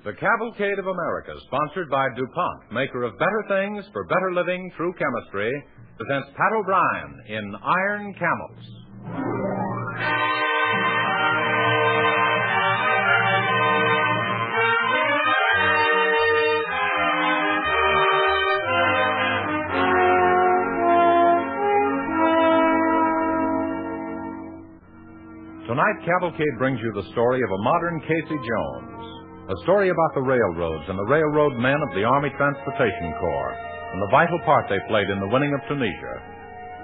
The Cavalcade of America, sponsored by DuPont, maker of better things for better living through chemistry, presents Pat O'Brien in Iron Camels. Tonight, Cavalcade brings you the story of a modern Casey Jones, a story about the railroads and the railroad men of the Army Transportation Corps, and the vital part they played in the winning of Tunisia.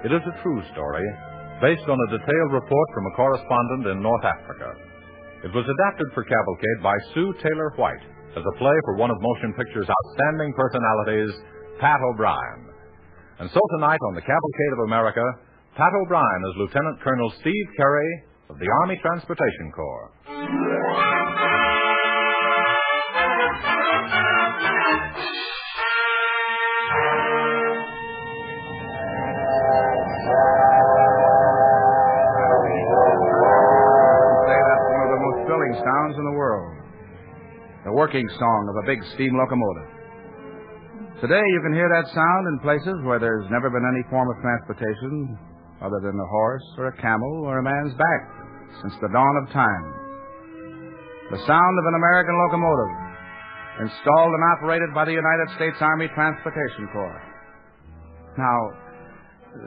It is a true story, based on a detailed report from a correspondent in North Africa. It was adapted for Cavalcade by Sue Taylor White as a play for one of motion picture's outstanding personalities, Pat O'Brien. And so tonight on the Cavalcade of America, Pat O'Brien is Lieutenant Colonel Steve Carey of the Army Transportation Corps. Say that's one of the most thrilling sounds in the world. The working song of a big steam locomotive. Today you can hear that sound in places where there's never been any form of transportation other than a horse or a camel or a man's back since the dawn of time. The sound of an American locomotive installed and operated by the United States Army Transportation Corps. Now,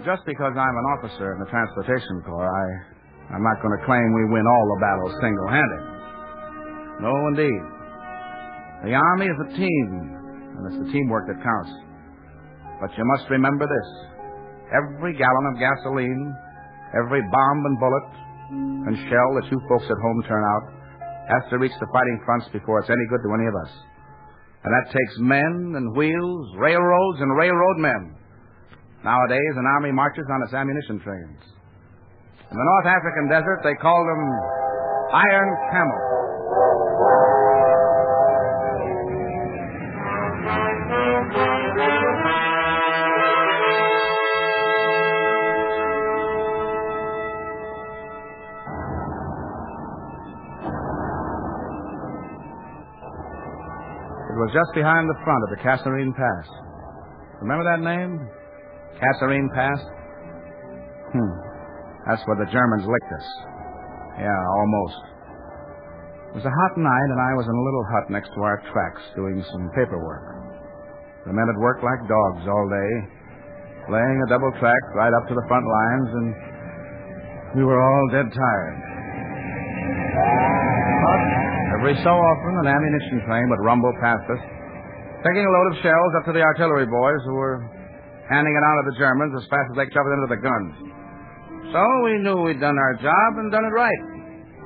just because I'm an officer in the Transportation Corps, I'm not going to claim we win all the battles single-handed. No, indeed. The Army is a team, and it's the teamwork that counts. But you must remember this. Every gallon of gasoline, every bomb and bullet and shell that you folks at home turn out has to reach the fighting fronts before it's any good to any of us. And that takes men and wheels, railroads and railroad men. Nowadays, an army marches on its ammunition trains. In the North African desert, they call them Iron Camels. It was just behind the front of the Kasserine Pass. Remember that name? Kasserine Pass? That's where the Germans licked us. Yeah, almost. It was a hot night, and I was in a little hut next to our tracks doing some paperwork. The men had worked like dogs all day, laying a double track right up to the front lines, and we were all dead tired. Every so often, an ammunition train would rumble past us, taking a load of shells up to the artillery boys who were handing it on to the Germans as fast as they shoved it into the guns. So we knew we'd done our job and done it right,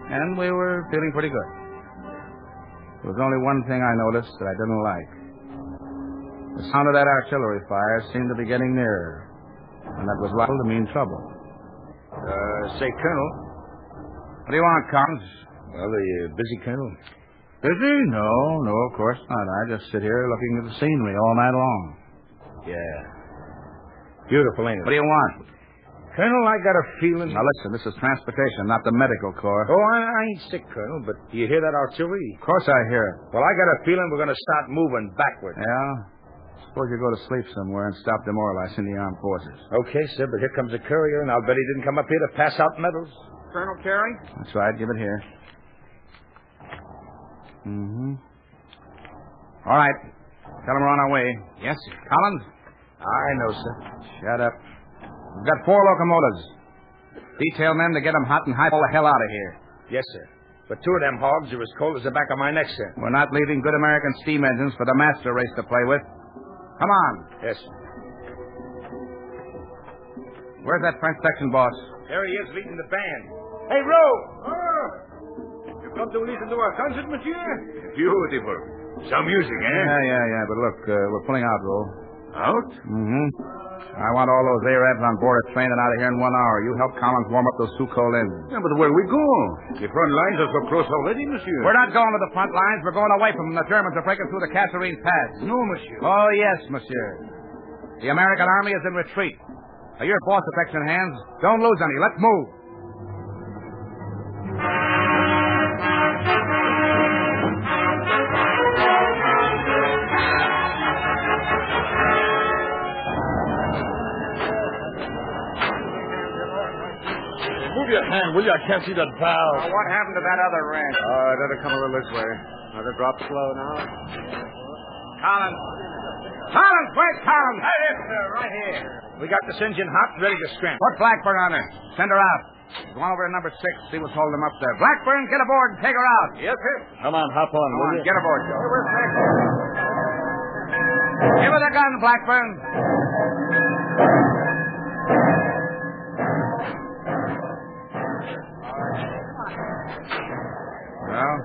and we were feeling pretty good. There was only one thing I noticed that I didn't like. The sound of that artillery fire seemed to be getting nearer, and that was liable to mean trouble. Say, Colonel. What do you want, Collins? Well, are you busy, Colonel? Busy? No, of course not. I just sit here looking at the scenery all night long. Yeah. Beautiful, ain't it? What do you want? Colonel, I got a feeling... Now, listen, this is transportation, not the medical corps. Oh, I ain't sick, Colonel, but do you hear that artillery? Of course I hear it. Well, I got a feeling we're going to start moving backward. Yeah? Suppose you go to sleep somewhere and stop demoralizing the armed forces. Okay, sir, but here comes a courier, and I'll bet he didn't come up here to pass out medals. Colonel Carey? That's right. Give it here. All right. Tell them we're on our way. Yes, sir. Collins? I know, sir. Shut up. We've got 4 locomotives. Detail men to get them hot and highball the hell out of here. Yes, sir. But 2 of them hogs are as cold as the back of my neck, sir. We're not leaving good American steam engines for the master race to play with. Come on. Yes, sir. Where's that French section boss? There he is, leading the band. Hey, Roe! You come to listen to our concert, monsieur? Beautiful. Some music, eh? Yeah. But look, we're pulling out, Roe. Out? I want all those Arabs on board a train and out of here in 1 hour. You help Collins warm up those 2 coal engines. Yeah, but where we go? The front lines are so close already, monsieur. We're not going to the front lines. We're going away from them. The Germans are breaking through the Kasserine Pass. No, monsieur. Oh, yes, monsieur. The American army is in retreat. Now, your boss affection hands. Don't lose any. Let's move. on, will you? I can't see that valve. What happened to that other ranch? I'd better come a little this way. Now, they drop slow now. Collins! Collins, wait, Collins! Right here, sir, right here. We got this engine hot and ready to scramble. Put Blackburn on her. Send her out. Go on over to number 6, see what's holding them up there. Blackburn, get aboard and take her out. Yes, sir. Come on, hop on, will you? Get aboard, Joe. Give her the gun, Blackburn. Well,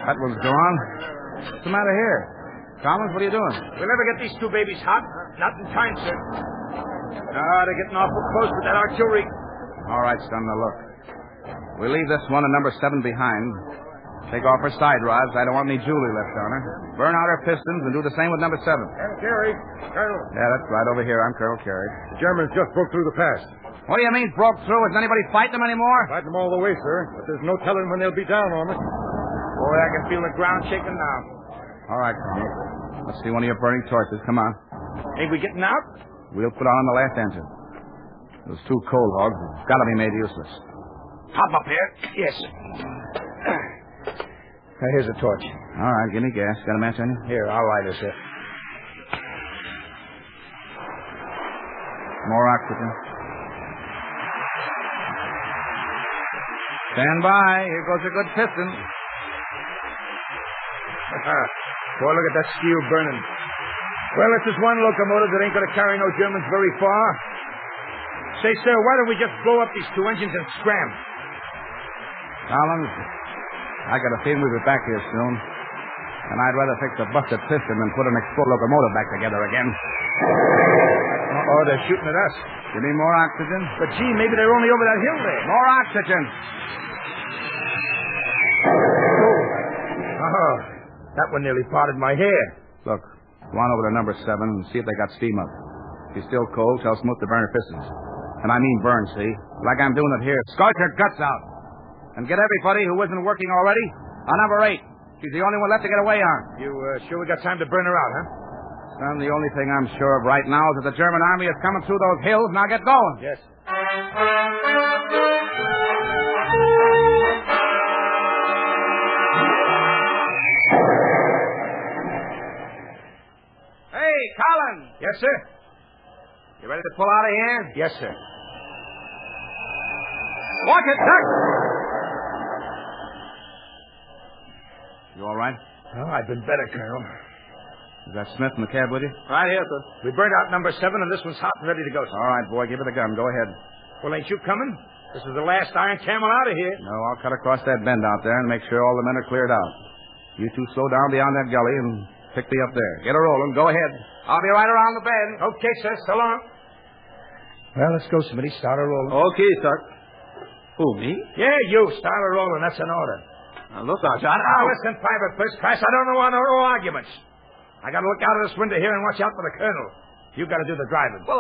that one's gone. What's the matter here? Collins, what are you doing? We'll never get these two babies hot. Not in time, sir. They're getting awful close with that artillery. All right, son, now look. We leave this one and number 7 behind. Take off her side rods. I don't want any Julie left on her. Burn out her pistons and do the same with number 7. Colonel Carey. Colonel. Yeah, that's right. Over here. I'm Colonel Carey. The Germans just broke through the pass. What do you mean, broke through? Isn't anybody fighting them anymore? Fighting them all the way, sir. But there's no telling when they'll be down on us. Boy, I can feel the ground shaking now. All right, Colonel. Let's see one of your burning torches. Come on. Ain't we getting out? We'll put on the last engine. Those 2 coal hogs have got to be made useless. Hop up here. Yes. Now, here's a torch. All right, give me gas. Got a match on you? Here, I'll light it, sir. More oxygen. Stand by. Here goes a good piston. Boy, look at that steel burning. Well, this is one locomotive that ain't going to carry no Germans very far. Say, sir, why don't we just blow up these 2 engines and scram? Collins, I got a feeling we'll be back here soon. And I'd rather fix a busted piston than put an exploded locomotive back together again. Uh-oh, they're shooting at us. Give me more oxygen. But, gee, maybe they're only over that hill there. More oxygen. Oh, that one nearly parted my hair. Look, go on over to number 7 and see if they got steam up. If she's still cold, tell Smoot to burn her pistons. And I mean burn, see? Like I'm doing it here. Scorch her guts out. And get everybody who isn't working already on number 8. She's the only one left to get away on. You sure we got time to burn her out, huh? Son, the only thing I'm sure of right now is that the German army is coming through those hills. Now get going. Yes. Hey, Collins. Yes, sir. You ready to pull out of here? Yes, sir. Watch it, duck! You all right? Oh, I've been better, Colonel. Is that Smith in the cab with you? Right here, sir. We burned out number 7, and this one's hot and ready to go, sir. All right, boy, give her the gun. Go ahead. Well, ain't you coming? This is the last Iron Camel out of here. No, I'll cut across that bend out there and make sure all the men are cleared out. You 2 slow down beyond that gully and pick me up there. Get her rolling. Go ahead. I'll be right around the bend. Okay, sir. So long. Well, let's go, Smitty. Start her rolling. Okay, sir. Who, me? Yeah, you. Start her rolling. That's an order. Now, look, Sergeant. Now, listen, Private First Class. I don't want no arguments. I got to look out of this window here and watch out for the Colonel. You got to do the driving. Well,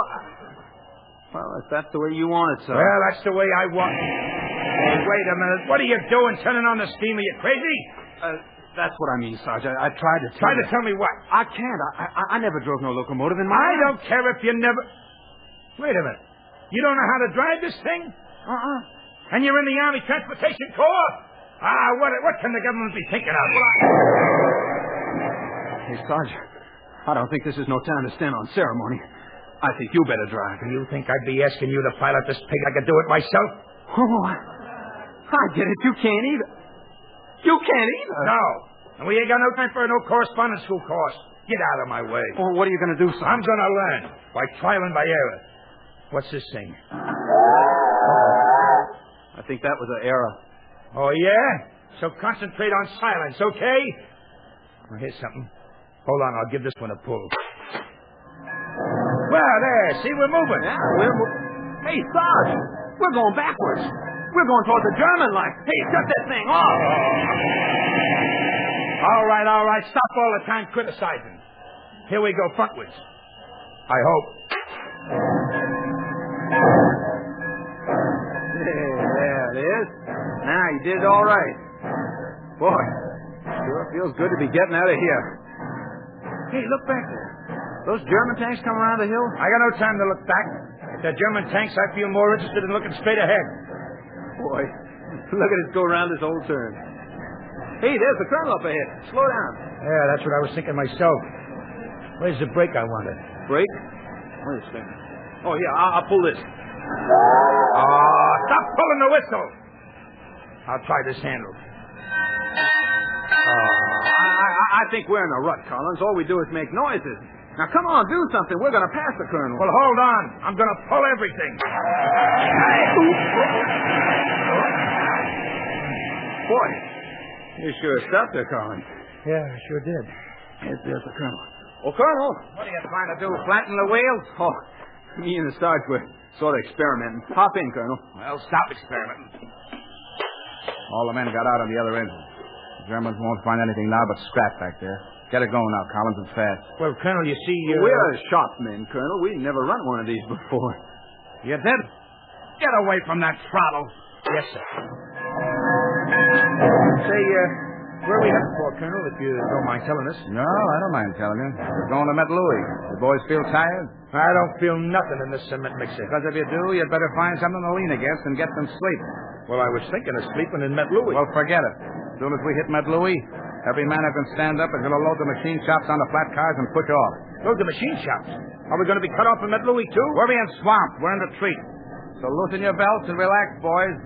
if that's the way you want it, sir. Well, that's the way I want it. Hey, wait a minute. What are you doing turning on the steam? Are you crazy? That's what I mean, Sergeant. I tried to Try to tell me what? I can't. I never drove no locomotive in my I life. don't care if you never... Wait a minute. You don't know how to drive this thing? And you're in the Army Transportation Corps? What can the government be thinking of? Hey, Sergeant, I don't think this is no time to stand on ceremony. I think you better drive. Do you think I'd be asking you to pilot this pig? I could do it myself? Oh, I get it. You can't either. You can't either. No. And we ain't got no time for no correspondence school course. Get out of my way. Well, what are you going to do, Sergeant? I'm going to learn. By trial and by error. What's this thing? I think that was an error. Oh, yeah? So concentrate on silence, okay? Well, here's something. Hold on, I'll give this one a pull. Well, there. See, we're moving. Yeah, Hey, Sarge, we're going backwards. We're going toward the German line. Hey, shut that thing off. All right. Stop all the time criticizing. Here we go, frontwards. I hope. There it is. Now, you did it all right. Boy, sure feels good to be getting out of here. Hey, look back there. Those German tanks coming around the hill? I got no time to look back. If they're German tanks, I feel more interested in looking straight ahead. boy. Look at us go around this whole turn. Hey, there's the colonel up ahead. Slow down. Yeah, that's what I was thinking myself. Where's the brake I wanted? Brake? Wait a second. Oh, yeah, I'll pull this. Oh, stop pulling the whistle. I'll try this handle. I think we're in a rut, Collins. All we do is make noises. Now, come on, do something. We're going to pass the colonel. Well, hold on. I'm going to pull everything. Boy, you sure stopped there, Collins. Yeah, I sure did. There's the colonel. Oh, Colonel. What are you trying to do, flatten the wheels? Oh, me and the Sarge were sort of experimenting. Hop in, Colonel. Well, stop experimenting. All the men got out on the other engine. The Germans won't find anything now but scrap back there. Get it going now, Collins, and fast. Well, Colonel, you see... We're shop men, Colonel. We never run one of these before. You did? Get away from that throttle. Yes, sir. Say, where are we heading for, Colonel, if you don't mind telling us? No, I don't mind telling you. We're going to Met Louis. The boys feel tired? I don't feel nothing in this cement mixer. Because if you do, you'd better find something to lean against and get some sleep. Well, I was thinking of sleeping in Met Louis. Well, forget it. As soon as we hit Met Louis, every man who can stand up is going to load the machine shops onto flat cars and push off. Load the machine shops? Are we going to be cut off from Met Louis, too? We're being swamped. We're in retreat. So loosen your belts and relax, boys.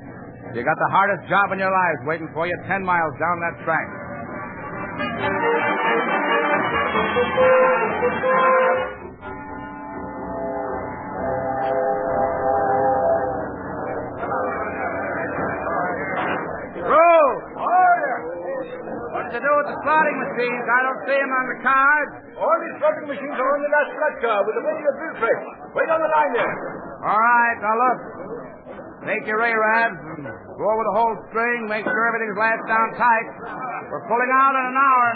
You got the hardest job in your lives waiting for you 10 miles down that track. What to do with the slotting machines? I don't see them on the cards. All these slotting machines are on the last flat car with the radio bill press. Wait on the line there. All right, now look. Take your A-rads and go over the whole string. Make sure everything's lashed down tight. We're pulling out in an hour.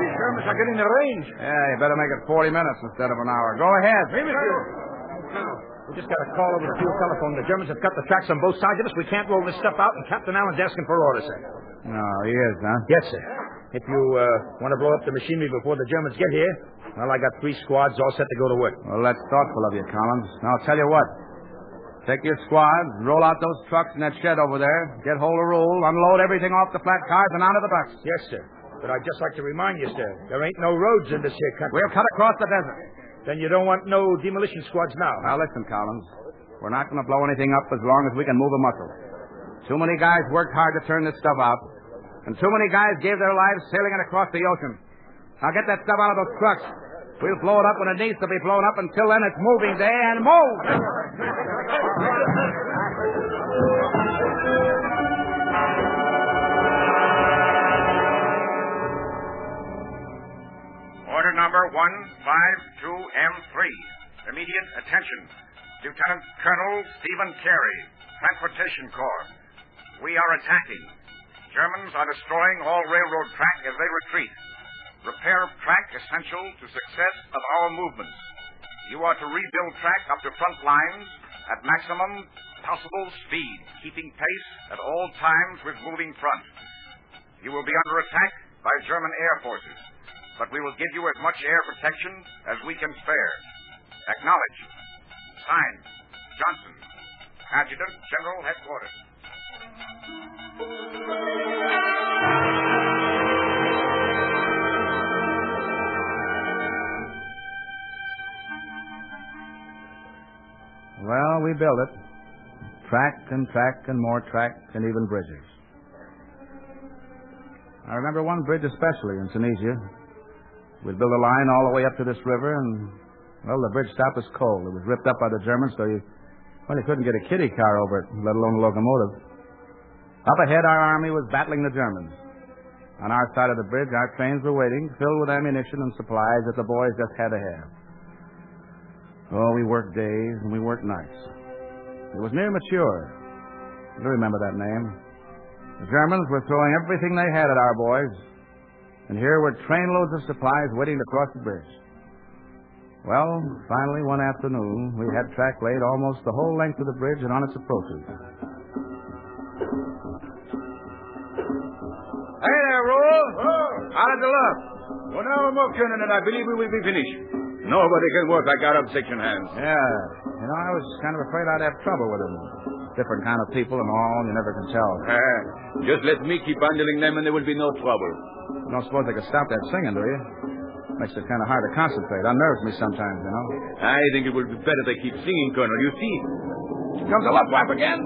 These Germans are getting the range. Yeah, you better make it 40 minutes instead of an hour. Go ahead. We just got a call over the field telephone. The Germans have cut the tracks on both sides of us. We can't roll this stuff out, and Captain Allen's asking for orders, sir. No, he is, huh? Yes, sir. If you want to blow up the machinery before the Germans get here, well, I got 3 squads all set to go to work. Well, that's thoughtful of you, Collins. Now, I'll tell you what. Take your squads, roll out those trucks in that shed over there, get hold of Rule, unload everything off the flat cars and onto the trucks. Yes, sir. But I'd just like to remind you, sir, there ain't no roads in this here country. We'll cut across the desert. Then you don't want no demolition squads now. Now, listen, Collins. We're not going to blow anything up as long as we can move a muscle. Too many guys worked hard to turn this stuff out, and too many guys gave their lives sailing it across the ocean. Now get that stuff out of those trucks. We'll blow it up when it needs to be blown up. Until then, it's moving day and move! Order number 152M3. Immediate attention. Lieutenant Colonel Stephen Carey, Transportation Corps. We are attacking. Germans are destroying all railroad track as they retreat. Repair of track essential to success of our movements. You are to rebuild track up to front lines at maximum possible speed, keeping pace at all times with moving front. You will be under attack by German air forces, but we will give you as much air protection as we can spare. Acknowledge. Signed, Johnson, Adjutant General Headquarters. Well, we built it. Track and more track and even bridges. I remember one bridge especially in Tunisia. We'd build a line all the way up to this river, and, well, the bridge stopped us cold. It was ripped up by the Germans, so you couldn't get a kiddie car over it, let alone a locomotive. Up ahead, our army was battling the Germans. On our side of the bridge, our trains were waiting, filled with ammunition and supplies that the boys just had to have. Oh, we worked days and we worked nights. It was near Mature. You remember that name. The Germans were throwing everything they had at our boys, and here were trainloads of supplies waiting to cross the bridge. Well, finally, one afternoon, we had track laid almost the whole length of the bridge and on its approaches. Hey there, Rule. Oh. How does it look? Well, now I'm up, Colonel, and I believe we will be finished. Nobody can work like Arab section hands. Yeah. You know, I was kind of afraid I'd have trouble with them. Different kind of people and all, you never can tell. Just let me keep handling them and there will be no trouble. You don't suppose they could stop that singing, do you? Makes it kind of hard to concentrate. Unnerves me sometimes, you know. I think it would be better they keep singing, Colonel. You see? Here comes the Luftwaffe again.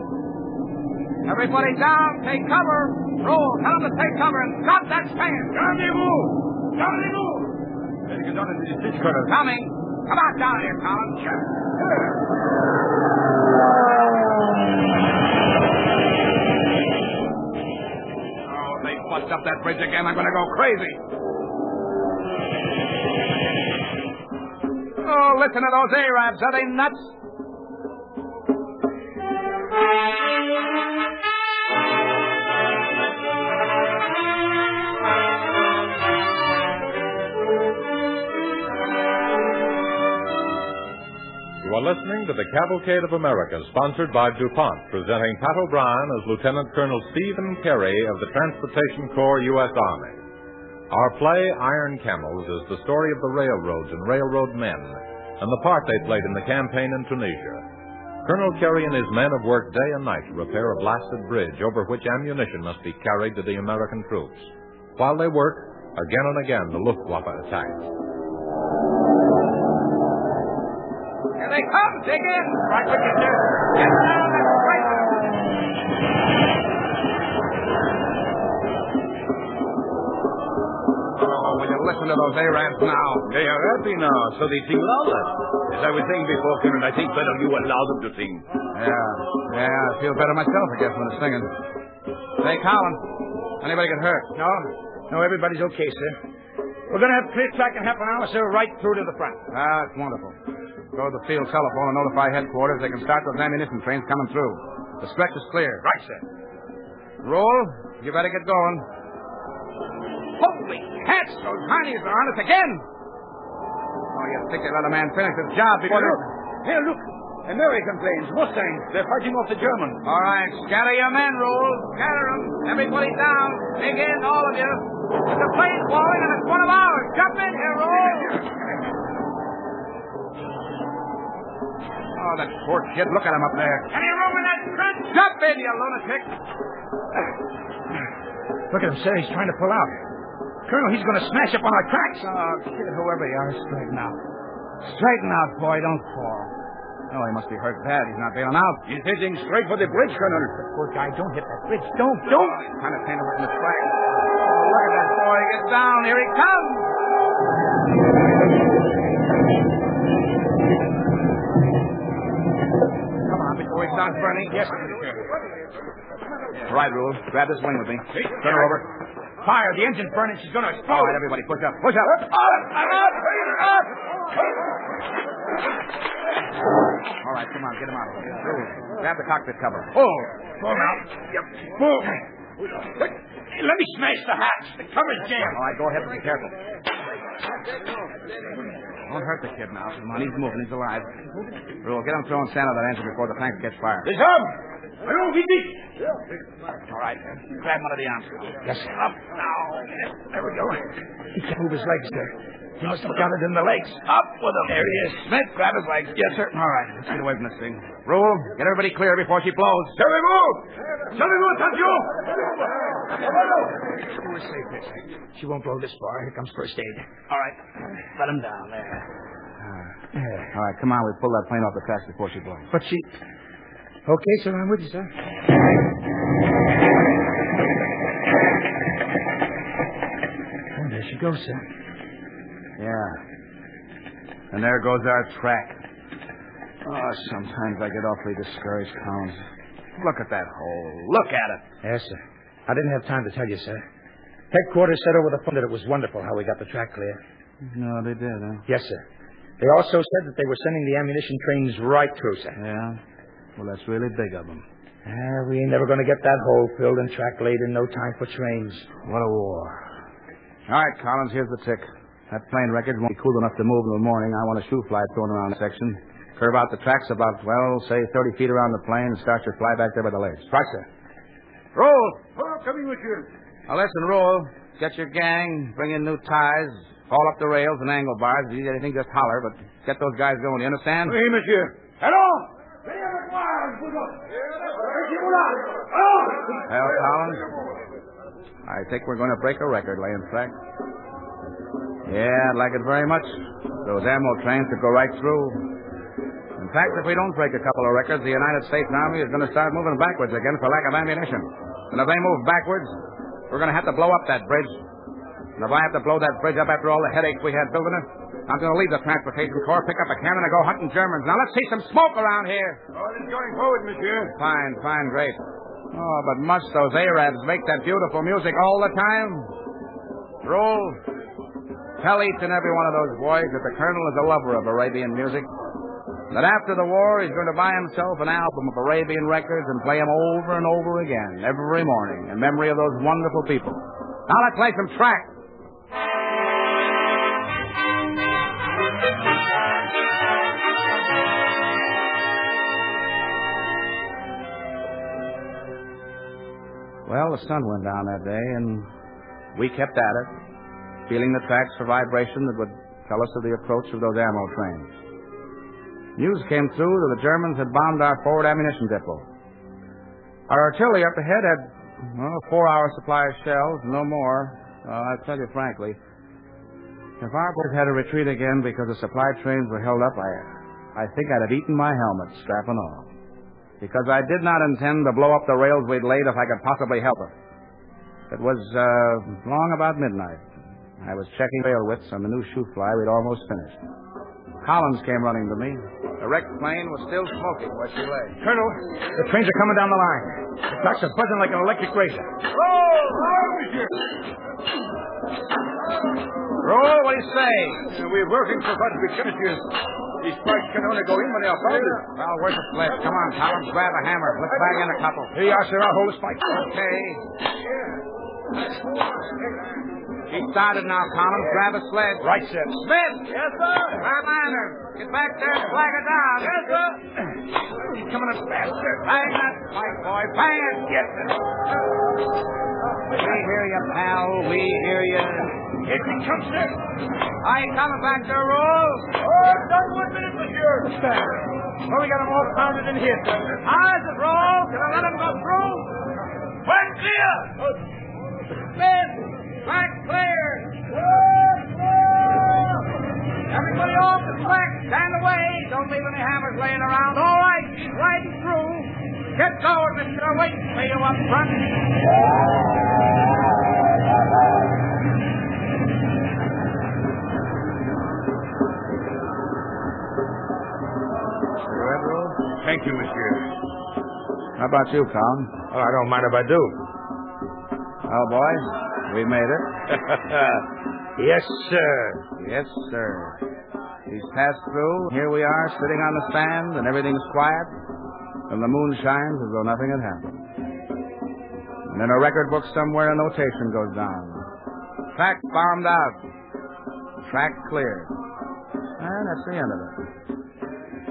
Everybody down. Take cover. Roll. Tell them to take cover and stop that singing. Rendezvous! Rendezvous! Let's get on into the ditch, Colonel. Coming. Come on down here, Collins. Oh, they bust up that bridge again. I'm going to go crazy. Oh, listen to those Arabs. Are they nuts? You are listening to the Cavalcade of America, sponsored by DuPont, presenting Pat O'Brien as Lieutenant Colonel Stephen Carey of the Transportation Corps, U.S. Army. Our play, Iron Camels, is the story of the railroads and railroad men, and the part they played in the campaign in Tunisia. Colonel Carey and his men have worked day and night to repair a blasted bridge over which ammunition must be carried to the American troops. While they work, again and again the Luftwaffe attacks. Here they come. Dig in. Right with you, sir. Get down that right. Oh, will you listen to those Arabs now? They are happy now, so they sing louder. As I was saying before, Colonel, I think better you allow them to sing. Yeah, I feel better myself, I guess, when they're singing. Say, Colin, anybody get hurt? No, everybody's okay, sir. We're going to have clear track in half an hour, sir, right through to the front. Ah, that's wonderful. Go to the field telephone and notify headquarters they can start those ammunition trains coming through. The stretch is clear. Right, sir. Roll. You better get going. Holy cats! Those Heinies are on us again! Oh, you'd think they'd let a man finish his job before they... Here, look. American planes, Mustangs. They're fighting off the Germans. All right, scatter your men, Roll. Scatter them. Everybody down. Dig in, all of you. There's a plane falling and it's one of ours. Jump in here, Roll. Oh, that poor kid. Look at him up there. Any room in that trench? Jump in, you lunatic. Look at him, sir. He's trying to pull out. Colonel, he's going to smash up on our tracks. Oh, kid, whoever you are, straighten out. Straighten out, boy. Don't fall. Oh, he must be hurt bad. He's not bailing out. He's heading straight for the bridge, Colonel. Poor guy, don't hit that bridge. Don't. Kind of pain over in his flag. Oh, look at that boy. Get down. Here he comes. Come on, before he starts burning. Yes, sir. All right, Rule. Grab this wing with me. Turn her over. Fire. The engine's burning. She's going to explode. All right, everybody, push up. Push up. I'm up. All right, come on, get him out of here. Grab the cockpit cover. Pull. Pull out. Yep. Pull. Let me smash the hatch. The cover's jammed. All right, go ahead, but be careful. Don't hurt the kid now. Come on, he's moving. He's alive. Rule, get him throwing sand on that engine before the tanks catch fire. There's him. Hello, Viti. All right, grab him under the arms. Yes, sir. Up now. There we go. He can't move his legs, sir. He must have got it in the legs. Up with him. There he is. Smith, grab his legs. Yes, sir. All right, let's get away from this thing. Rule, get everybody clear before she blows. Savez-vous, attention! We're safe here, sir. She won't blow this far. Here comes first aid. All right. Let him down there. All right, come on. We pull that plane off the tracks before she blows. But she... Okay, sir. I'm with you, sir. Oh, there she goes, sir. Yeah. And there goes our track. Oh, sometimes I get awfully discouraged, Collins. Look at that hole. Look at it. Yes, sir. I didn't have time to tell you, sir. Headquarters said over the phone that it was wonderful how we got the track clear. No, they did, huh? Yes, sir. They also said that they were sending the ammunition trains right through, sir. Yeah? Well, that's really big of them. We ain't never going to get that hole filled and track laid in no time for trains. What a war. All right, Collins, here's the tick. That plane wreckage won't be cool enough to move in the morning. I want a shoe fly thrown around the section. Curve out the tracks about, say 30 feet around the plane and start your fly back there by the legs. Right, sir. Roll! Coming with you. Now, listen, Roll. Get your gang, bring in new ties, haul up the rails and angle bars. If you need anything, just holler, but get those guys going. You understand? Oui, monsieur. Hello? Well, Collins, I think we're going to break a record laying track. Yeah, I'd like it very much. Those ammo trains could go right through. In fact, if we don't break a couple of records, the United States Army is going to start moving backwards again for lack of ammunition. And if they move backwards, we're going to have to blow up that bridge. And if I have to blow that bridge up after all the headaches we had building it, I'm going to leave the transportation corps, pick up a cannon, and go hunting Germans. Now, let's see some smoke around here. Oh, it's going forward, monsieur. Fine, great. Oh, but must those Arabs make that beautiful music all the time? Roll. Tell each and every one of those boys that the colonel is a lover of Arabian music. That after the war, he's going to buy himself an album of Arabian records and play them over and over again every morning in memory of those wonderful people. Now, let's play some track. Well, the sun went down that day, and we kept at it, feeling the tracks for vibration that would tell us of the approach of those ammo trains. News came through that the Germans had bombed our forward ammunition depot. Our artillery up ahead had, a 4-hour supply of shells, no more. I tell you frankly, if our boys had to retreat again because the supply trains were held up, I think I'd have eaten my helmet, strap and all. Because I did not intend to blow up the rails we'd laid if I could possibly help it. It was long about midnight. I was checking rail widths on the new shoe fly we'd almost finished. Collins came running to me. The wrecked plane was still smoking where she lay. Colonel, the trains are coming down the line. The clocks are buzzing like an electric razor. Roll, monsieur. Roll, what do you say? We're working for what we can, monsieur. These sparks can only go in when they are founded. Well, where's the sled? Come on, Collins, grab a hammer. Let's bag in a couple. Here you are, sir. I'll hold the spike. Okay. She started now, Collins. Grab a sled. Right, sir. Smith! Yes, sir. Grab lantern. Get back there and flag her down. Yes, sir. He's coming up fast, sir. Bang that spike, boy. Bang it. Yes, sir. We hear you, pal. We hear you. Here he comes, sir. Are you coming back there, Roll? Oh, just 1 minute, monsieur. Well, we got them all pounded in here, sir. How is it, Roll? Can I let them go through? One clear. Smith! Track clear! Everybody off the track. Stand away. Don't leave any hammers laying around. All right, she's riding through. Get going, mister. Wait for you up front. Thank you, monsieur. How about you, Colin? Oh, I don't mind if I do. Well, boys, we made it. Yes, sir. Yes, sir. He's passed through. Here we are, sitting on the sand, and everything's quiet. And the moon shines as though nothing had happened. And in a record book somewhere, a notation goes down. Track bombed out. Track cleared. And that's the end of it.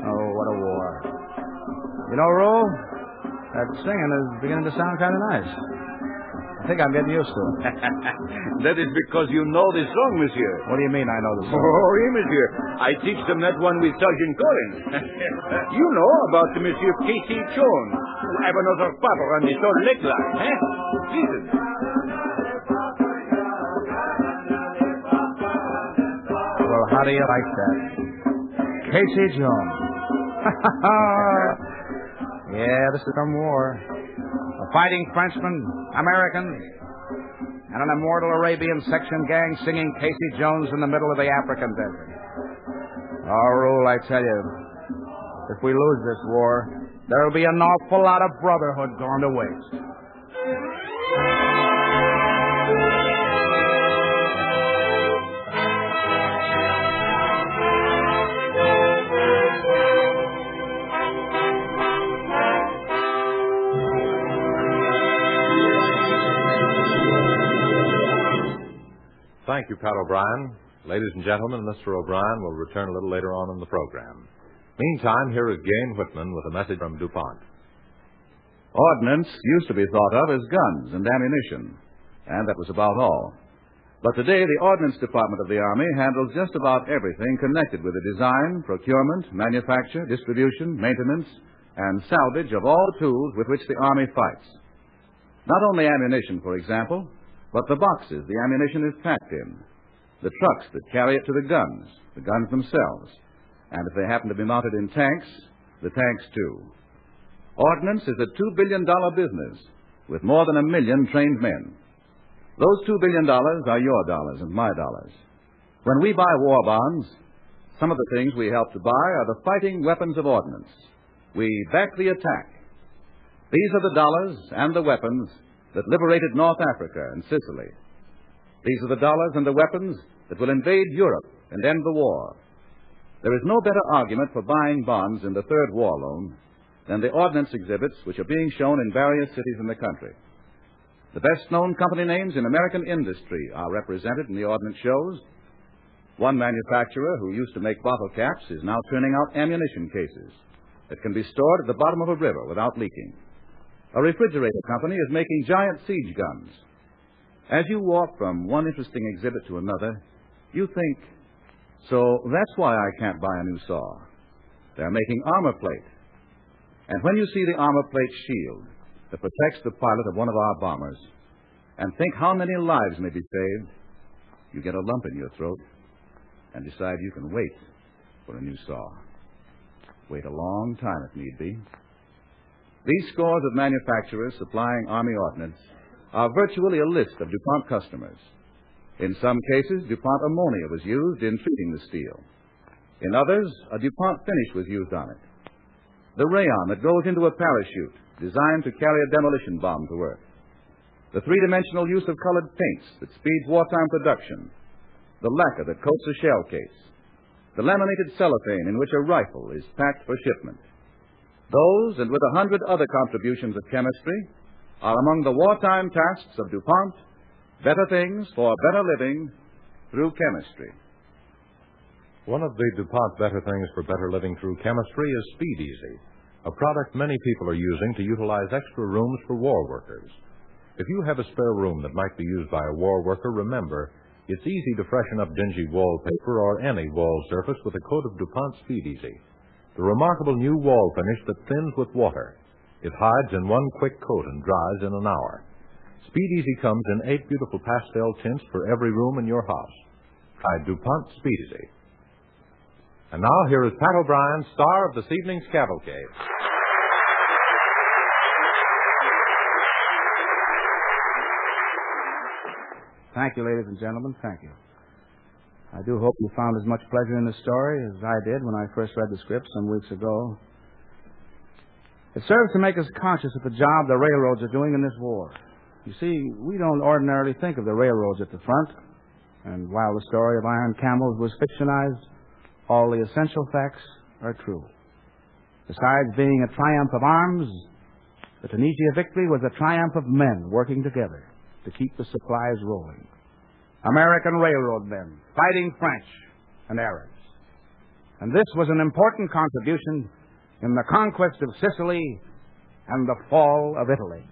Oh, what a war. You know, Roll, that singing is beginning to sound kind of nice. I think I'm getting used to it. That is because you know the song, monsieur. What do you mean I know the song? Oh, oui, monsieur. I teach them that one with Sergeant Collins. You know about the Monsieur Casey Jones. I have another papa on the Salt Lake line, eh? Listen. Well, how do you like that? Casey Jones. Yeah, this is some war. A fighting Frenchman, Americans, and an immortal Arabian section gang singing Casey Jones in the middle of the African desert. Our rule, I tell you, if we lose this war, there'll be an awful lot of brotherhood gone to waste. Thank you, Pat O'Brien. Ladies and gentlemen, Mr. O'Brien will return a little later on in the program. Meantime, here is Gain Whitman with a message from DuPont. Ordnance used to be thought of as guns and ammunition, and that was about all. But today, the Ordnance Department of the Army handles just about everything connected with the design, procurement, manufacture, distribution, maintenance, and salvage of all the tools with which the Army fights. Not only ammunition, for example, but the boxes the ammunition is packed in, the trucks that carry it to the guns themselves, and if they happen to be mounted in tanks, the tanks too. Ordnance is a $2 billion business with more than 1 million trained men. Those $2 billion are your dollars and my dollars. When we buy war bonds, some of the things we help to buy are the fighting weapons of ordnance. We back the attack. These are the dollars and the weapons that liberated North Africa and Sicily. These are the dollars and the weapons that will invade Europe and end the war. There is no better argument for buying bonds in the Third War Loan than the ordnance exhibits which are being shown in various cities in the country. The best-known company names in American industry are represented in the ordnance shows. One manufacturer who used to make bottle caps is now turning out ammunition cases that can be stored at the bottom of a river without leaking. A refrigerator company is making giant siege guns. As you walk from one interesting exhibit to another, you think, so that's why I can't buy a new saw. They're making armor plate. And when you see the armor plate shield that protects the pilot of one of our bombers, and think how many lives may be saved, you get a lump in your throat and decide you can wait for a new saw. Wait a long time if need be. These scores of manufacturers supplying Army ordnance are virtually a list of DuPont customers. In some cases, DuPont ammonia was used in treating the steel. In others, a DuPont finish was used on it. The rayon that goes into a parachute designed to carry a demolition bomb to Earth. The three-dimensional use of colored paints that speeds wartime production. The lacquer that coats a shell case. The laminated cellophane in which a rifle is packed for shipment. Those, and with 100 other contributions of chemistry, are among the wartime tasks of DuPont, better things for better living through chemistry. One of the DuPont better things for better living through chemistry is Speed Easy, a product many people are using to utilize extra rooms for war workers. If you have a spare room that might be used by a war worker, remember, it's easy to freshen up dingy wallpaper or any wall surface with a coat of DuPont Speed Easy. The remarkable new wall finish that thins with water. It hides in one quick coat and dries in an hour. Speed Easy comes in 8 beautiful pastel tints for every room in your house. Try DuPont Speed Easy. And now here is Pat O'Brien, star of this evening's Cavalcade. Thank you, ladies and gentlemen. Thank you. I do hope you found as much pleasure in the story as I did when I first read the script some weeks ago. It serves to make us conscious of the job the railroads are doing in this war. You see, we don't ordinarily think of the railroads at the front. And while the story of Iron Camels was fictionized, all the essential facts are true. Besides being a triumph of arms, the Tunisia victory was a triumph of men working together to keep the supplies rolling. American railroad men fighting French and Arabs. And this was an important contribution in the conquest of Sicily and the fall of Italy.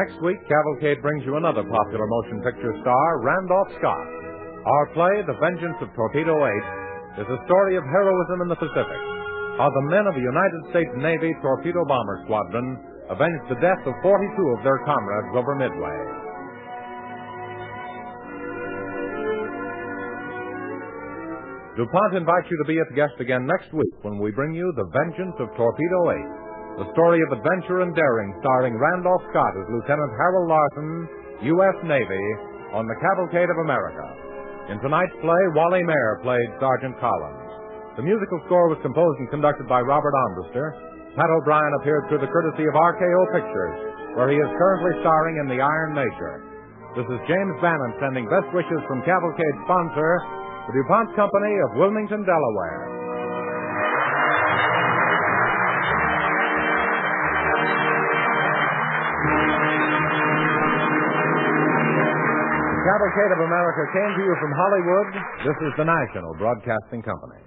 Next week, Cavalcade brings you another popular motion picture star, Randolph Scott. Our play, The Vengeance of Torpedo 8, is a story of heroism in the Pacific, how the men of the United States Navy Torpedo Bomber Squadron avenged the death of 42 of their comrades over Midway. DuPont invites you to be its guest again next week when we bring you The Vengeance of Torpedo 8, the story of adventure and daring starring Randolph Scott as Lieutenant Harold Larson, U.S. Navy, on the Cavalcade of America. In tonight's play, Wally Mayer played Sergeant Collins. The musical score was composed and conducted by Robert Ondister. Pat O'Brien appeared through the courtesy of RKO Pictures, where he is currently starring in The Iron Major. This is James Bannon sending best wishes from Cavalcade sponsor, the DuPont Company of Wilmington, Delaware. Cavalcade of America came to you from Hollywood. This is the National Broadcasting Company.